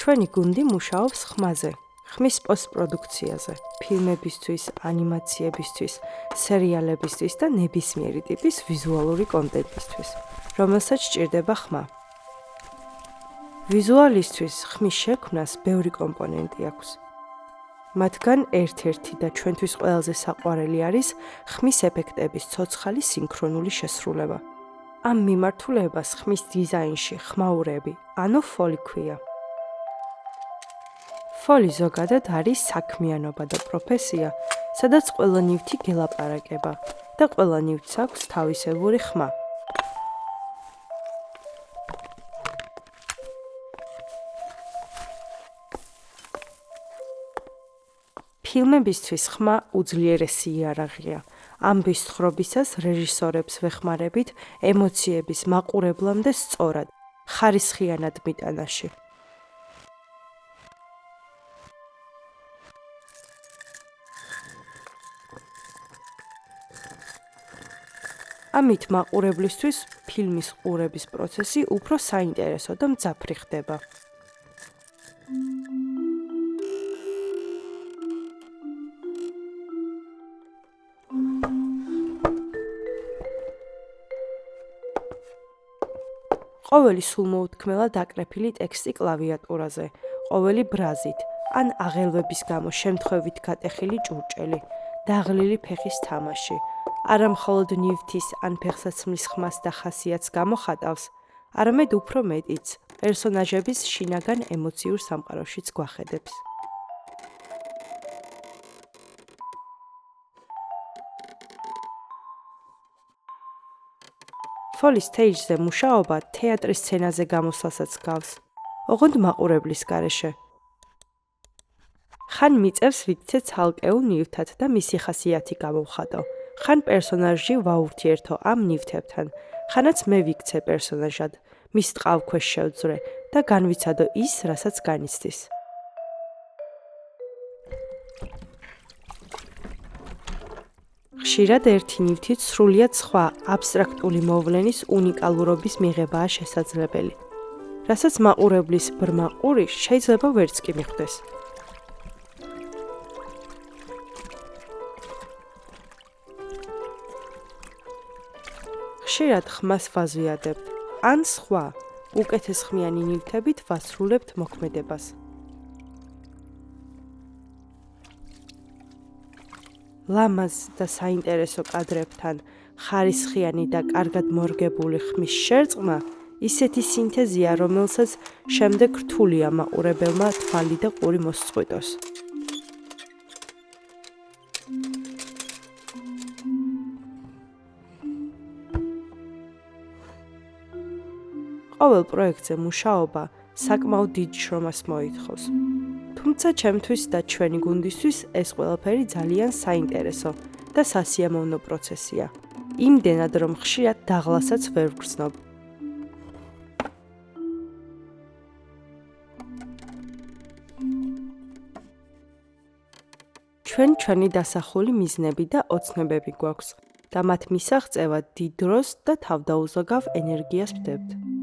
ჩვენი გუნდი მუშაობს ხმაზე, ხმის პოსტპროდუქციაზე, ფილმებისთვის, ანიმაციებისთვის, სერიალებისთვის და ნებისმიერი ტიპის ვიზუალური კონტენტისთვის, რომელსაც სჭირდება ხმა. ვიზუალისთვის ხმის შექმნას ბევრი კომპონენტი აქვს. მათგან ერთ-ერთი და ჩვენთვის ყველაზე საყვარელი არის ხმის ეფექტების ცოცხალი სინქრონული შესრულება. ამ მიმართულებას ხმის დიზაინში ხმაურები, ანუ ფოლი ქვია. ფოლი ზოგადად არის საქმიანობა და პროფესია, სადაც ყველა ნივთი გელაპარაკება და ყველა ნივთს აქვს თავისებური ხმა. ფილმებისთვის ხმა უძლიერესი იარაღია. ამბის თხრობისას რეჟისორებს ვეხმარებით ემოციების მაყურებლამდე სწორად, ხარისხიანად მიტანაში. ამით მაყურებლისთვის ფილმის ყურების პროცესი უფრო საინტერესო და მძაფრი ხდება. ყოველი სულმოუთქმელად აკრეფილი ტექსტი კლავიატურაზე, ყოველი ბრაზით, ან აღელვების გამო შემთხვევით გატეხილი ჭურჭელი, დაღლილი ფეხის თამაში, არა მხოლოდ ნივთის ან ფეხსაცმლის ხმას და ხასიათს გამოხატავს, არამედ უფრო მეტიც, პერსონაჟების შინაგან ემოციურ სამყაროშიც გვახედებს. ფოლის სტეიჯზე მუშაობა თეატრის სცენაზე გამოსვლასაც გავს, ოღონდ მაყურებლის გარეშე. ხან მიწევს ვიცე ცალკეულ ნივთად და მისი ხასიათი გამოვხატო, ხან პერსონაჟი ვაურთიერთო ამ ნივთებთან, ხანაც მე ვიქცე პერსონაჟად, მის ტყავქვეშ შევძვრე და განვიცადო ის, რასაც განიცდის. ხშირად ერთი ნივთით სრულიად სხვა აბსტრაქტული მოვლენის უნიკალურობის მიღებაა შესაძლებელი, რასაც მაყურებლის ბრმა ყური შეიძლება ვერც კი მიხვდეს. ხშირად ხმას ვაზვიადებთ, ან სხვა, უკეთესხმიანი ნივთებით ვასრულებთ მოქმედებას. ლამაზ და საინტერესო კადრებთან ხარისხიანი და კარგად მორგებული ხმის შერწყმა ისეთი სინთეზია, რომელსაც შემდეგ რთულია მაყურებელმა თვალი და ყური მოსწყვიტოს. ყოველ პროექტზე მუშაობა საკმაოდ დიდ შრომას მოითხოვს. თუმცა ჩემთვის და ჩვენი გუნდისთვის ეს ყველაფერი ძალიან საინტერესო და სასიამოვნო პროცესია. იმდენად, რომ ხშირად დაღლასაც ვერ ვგრძნობ. ჩვენი დასახული მიზნები და ოცნებები გვაქვს და მათ მისაღწევად დიდ დროს და თავდაუზოგავ ენერგიას ვდებთ.